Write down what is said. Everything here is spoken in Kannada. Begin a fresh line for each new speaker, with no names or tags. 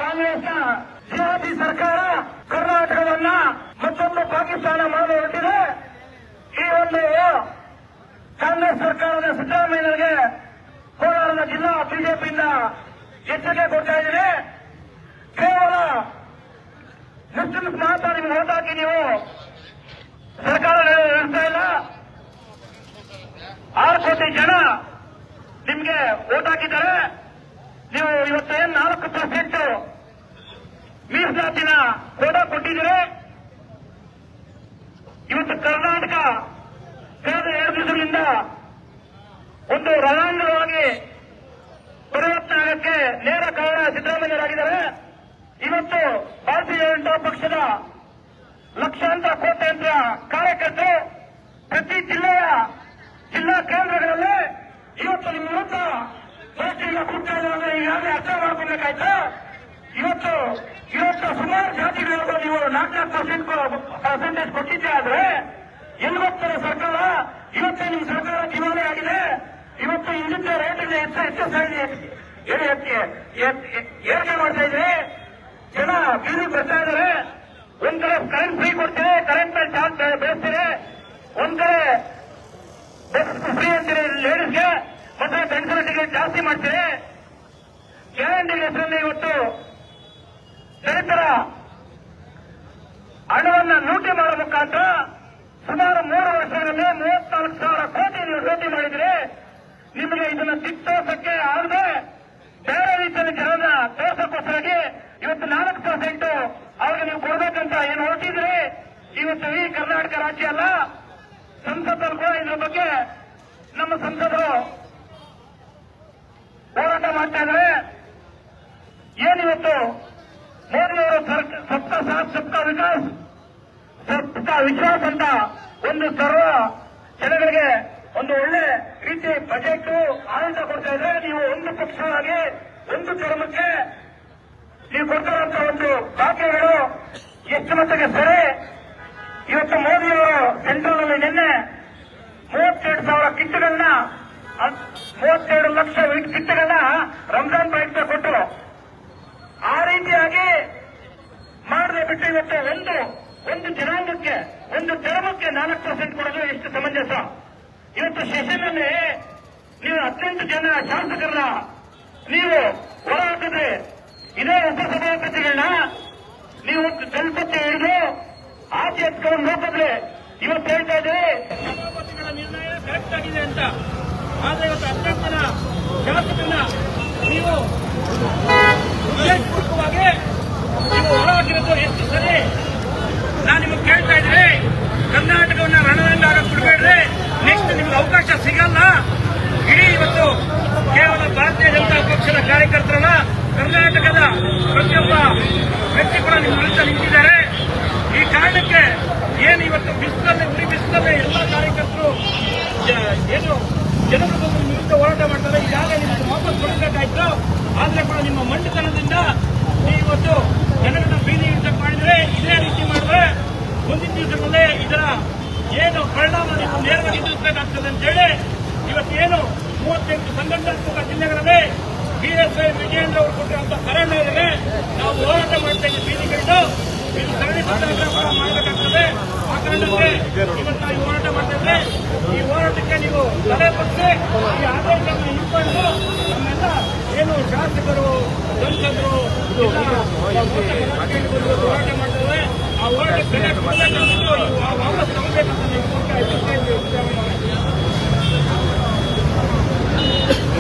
ಕಾಂಗ್ರೆಸ್ನ ಜಿಹಾದಿ ಸರ್ಕಾರ ಕರ್ನಾಟಕವನ್ನ ಮತ್ತೊಂದು ಪಾಕಿಸ್ತಾನ ಮಾಡಲು ಹೊರಟಿದೆ. ಈ ಒಂದು ಕಾಂಗ್ರೆಸ್ ಸರ್ಕಾರದ ಸಿದ್ದರಾಮಯ್ಯನಿಗೆ ಕೋಲಾರದ ಜಿಲ್ಲಾ ಬಿಜೆಪಿಯಿಂದ ಎಚ್ಚರಿಕೆ ಕೊಡ್ತಾ ಇದ್ದೀನಿ. ಕೇವಲ ಮುಸ್ಲಿಮ್ಸ್ ಮಾತ್ರ ನಿಮ್ಗೆ ಓಟ್ ಹಾಕಿ ನೀವು ಸರ್ಕಾರ ನಡೆಸ್ತಾ ಇಲ್ಲ. 6 ಕೋಟಿ ಜನ ನಿಮ್ಗೆ ಓಟ್ ಹಾಕಿದ್ದಾರೆ. ನೀವು ಇವತ್ತೇನು 4% ಮೀಸಲಾತಿನ ಕೋಟಾ ಕೊಟ್ಟಿದ್ದೀರಿ. ಇವತ್ತು ಕರ್ನಾಟಕ ಕಳೆದ 2 ದಿವಸಗಳಿಂದ ಒಂದು ರಣಾಂಗಣವಾಗಿ ಪರಿವರ್ತನೆ ಆಗಕ್ಕೆ ನೇರ ಕಾರಣ ಸಿದ್ದರಾಮಯ್ಯರಾಗಿದ್ದಾರೆ. ಇವತ್ತು ಭಾರತೀಯ ಜನತಾ ಪಕ್ಷದ ಲಕ್ಷಾಂತರ ಕೋಟ್ಯಾಂತರ ಕಾರ್ಯಕರ್ತರು ಪ್ರತಿ ಜಿಲ್ಲಾ ಕೇಂದ್ರಗಳಲ್ಲಿ ಇವತ್ತು ನಿಮ್ಮ ವಿರುದ್ಧ ಗೋಷ್ಠಿಯಿಂದ ಕೂಡ್ತಾ ಇದ್ದಾರೆ. ಈಗಾಗಲೇ ಅರ್ಥ ಮಾಡ್ಕೊಬೇಕಾಯ್ತು. ಇವತ್ತು ಸುಮಾರು ಜಾತಿಗಳಿಗೆ ನೀವು 4% ಕೊಟ್ಟಿದ್ದೆ ಆದ್ರೆ ಎಲ್ಲಿ ಹೋಗ್ತಾರೆ ಸರ್ಕಾರ? ಇವತ್ತು ನಿಮ್ಮ ಸರ್ಕಾರ ದಿವಾಳಿ ಆಗಿದೆ. ಇವತ್ತು ಇಂದಿದ್ದ ರೇಟ್ಗೆ ಏರಿಕೆ ಮಾಡ್ತಾ ಇದ್ರೆ ಜನ ಬೀದಿ ಬರ್ತಾ ಇದ್ದಾರೆ. ಒಂದ್ ಕಡೆ ಕರೆಂಟ್ ಫ್ರೀ ಕೊಡ್ತೀರಿ, ಕರೆಂಟ್ ಮೇಲೆ ಚಾರ್ಜ್ ಬೆಳೆಸ್ತೀರಿ. ಒಂದ್ ಕಡೆ ಫ್ರೀ ಅಂತೀರಿ ಲೇಡೀಸ್ಗೆ, ಮತ್ತೆ ಗಂಡಸರ ಟಿಕೆಟ್ ಜಾಸ್ತಿ ಮಾಡ್ತೀರಿ. ಗ್ಯಾರಂಟಿ ಹೆಸರಲ್ಲಿ ಇವತ್ತು ದಲಿತರ ಹಣವನ್ನ ಲೂಟಿ ಮಾಡೋ ಮುಖಾಂತರ ಸುಮಾರು 3 ವರ್ಷಗಳಲ್ಲಿ 34,000 ಕೋಟಿ ನೀವು ಲೂಟಿ ಮಾಡಿದ್ರಿ. ನಿಮಗೆ ಇದನ್ನ ದಿಕ್ತೋಸಕ್ಕೆ ಆಗದೆ ಬೇರೆ ರೀತಿಯಲ್ಲಿ ಜನರನ್ನ ತೋರ್ಸಕ್ಕೋಸ್ಕರಾಗಿ ಇವತ್ತು 4% ಅವ್ರಿಗೆ ನೀವು ಕೊಡಬೇಕಂತ ಏನು ಹೊರಟಿದ್ರಿ. ಇವತ್ತು ಈ ಕರ್ನಾಟಕ ರಾಜ್ಯ ಅಲ್ಲ, ಸಂಸದರು ಕೂಡ ಇದ್ರ ಬಗ್ಗೆ ನಮ್ಮ ಸಂಸದರು ಹೋರಾಟ ಮಾಡ್ತಾ ಇದ್ದಾರೆ. ಏನಿವತ್ತು ಮೋದಿಯವರು ಸಬ್ಕಾ ಸಾಥ್ ಸಬ್ಕಾ ವಿಕಾಸ್ ಸಬ್ಕಾ ವಿಶ್ವಾಸ್ ಅಂತ ಒಂದು ಸರ್ವ ಜನಗಳಿಗೆ ಒಂದು ಒಳ್ಳೆ ರೀತಿ ಬಜೆಟ್ ಆಡಳಿತ ಕೊಡ್ತಾ ಇದ್ರೆ, ನೀವು ಒಂದು ಪಕ್ಷವಾಗಿ ಒಂದು ಧರ್ಮಕ್ಕೆ ನೀವು ಕೊಡ್ತಿರುವಂತ ಒಂದು ಭಾಗ್ಯಗಳು ಎಷ್ಟು ಮಟ್ಟಿಗೆ ಸರಿ? ಇವತ್ತು ಮೋದಿಯವರು ಸೆಂಟ್ರಲ್ ನಲ್ಲಿ ನಿನ್ನೆ 32,000 ಕಿಟ್ಗಳನ್ನ 32 ಲಕ್ಷ ಕಿಟ್ಗಳನ್ನ ರಂಜಾನ್ ಪ್ರಯುಕ್ತ ಕೊಟ್ಟರು. ಆ ರೀತಿಯಾಗಿ ಮಾಡದೆ ಬಿಟ್ಟು ಇವತ್ತು ಒಂದು ಜನಾಂಗಕ್ಕೆ ಒಂದು ಧರ್ಮಕ್ಕೆ 4% ಕೊಡೋದು ಎಷ್ಟು ಸಮಂಜಸ? ಇವತ್ತು ಸೆಷನ್ನಲ್ಲಿ ನೀವು 18 ಜನ ಶಾಸಕರನ್ನ ನೀವು ಹೊರ ಹಾಕಿದ್ರೆ ಇದೇ ಉಪಸಭಾಪತಿಗಳನ್ನ ನೀವು ದಲಿತಕ್ಕೆ ಹಿಡಿದು ಆಚೆ ಎತ್ಕೊಂಡು ಹೋಗಿದ್ರೆ ಇವತ್ತು ಹೇಳ್ತಾ ಇದ್ರೆ ಸಭಾಪತಿಗಳ ನಿರ್ಣಯ ಕರೆಕ್ಟ್ ಆಗಿದೆ ಅಂತ. ಆದ್ರೆ ಇವತ್ತು 18 ಜನ ಶಾಸಕರನ್ನ ನೀವು ಉದ್ದೇಶಪೂರ್ವಕವಾಗಿ ನೀವು ಹೊರ ಹಾಕಿರೋದು ಎಷ್ಟು ಸರಿ? ನಾನು ನಿಮಗೆ ಕೇಳ್ತಾ ಇದ್ರೆ ಕರ್ನಾಟಕವನ್ನ ರಣರಂಗಾಗಕ್ಕೆ ಬಿಡಬೇಡ್ರಿ. ನೆಕ್ಸ್ಟ್ ನಿಮ್ಗೆ ಅವಕಾಶ ಸಿಗಲ್ಲ. ಇಡೀ ಇವತ್ತು ಕೇವಲ ಭಾರತೀಯ ಜನತಾ ಪಕ್ಷದ ಕಾರ್ಯಕರ್ತರಲ್ಲ, ಕರ್ನಾಟಕದ ಪ್ರತಿಯೊಬ್ಬ ವ್ಯಕ್ತಿ ಕೂಡ ನಿಮ್ಮ ವಿರುದ್ಧ ನಿಂತಿದ್ದಾರೆ. ಈ ಕಾರಣಕ್ಕೆ ಏನು ಇವತ್ತು ಉರಿ ಬಿಸಿಲಲ್ಲಿ ಎಲ್ಲ ಕಾರ್ಯಕರ್ತರು ಏನು ಜನರ ವಿರುದ್ಧ ಹೋರಾಟ ಮಾಡ್ತಾರೆ. ಈಗಾಗಲೇ ನಿಮ್ಮನ್ನು ವಾಪಸ್ ಕೊಡಬೇಕಾಯ್ತು. ಆದ್ರೆ ಕೂಡ ನಿಮ್ಮ ಮಂಡತನದಿಂದ ಇವತ್ತು ಜನರನ್ನ ಬೀದಿ ಇಳಿಸಕ್ಕೆ ಮಾಡಿದ್ರೆ, ಇದೇ ರೀತಿ ಮಾಡಿದ್ರೆ ಮುಂದಿನ ದಿವಸಗಳಲ್ಲೇ ಇದರ ಏನು ಪರಿಣಾಮ ನೀವು ನೇರವಾಗಿ ಎದುರಿಸಬೇಕಾಗ್ತದೆ ಅಂತ ಹೇಳಿ ಇವತ್ತೇನು 38 ಸಂಘಟನಾತ್ಮಕ ಜಿಲ್ಲೆಗಳಲ್ಲಿ ಬಿಎಸ್ವೈ ವಿಜಯೇಂದ್ರ ಅವರು ಕೊಟ್ಟಿರುವಂತಹ ಕರೆ ಮೇರೆಗೆ ನಾವು ಹೋರಾಟ ಮಾಡ್ತಾ ಇದ್ದೀವಿ. ಬೀದಿಗಿಳಿದು ಇದು ಸರಣಿ ಸತ್ಯಾಗ್ರಹ ಕೂಡ ಮಾಡಬೇಕಾಗ್ತದೆ. ಆ ಕಾರಣಕ್ಕೆ ಇವತ್ತು ನಾವು ಹೋರಾಟ ಮಾಡ್ತಾ ಇದ್ರೆ ಈ ಹೋರಾಟಕ್ಕೆ ನೀವು ತಲೆ ಬಗ್ಸಿ ಈ ಆದೇಶವನ್ನು ಇಟ್ಕೊಂಡು ನಮ್ಮೆಲ್ಲ ಏನು ಶಾಸಕರು ಸಂಸದರು ಹೋರಾಟ ಮಾಡ್ತಾರೆ ಆ ಹೋರಾಟಕ್ಕೆ ಬೆಲೆ ಕೊಡಬೇಕಂತ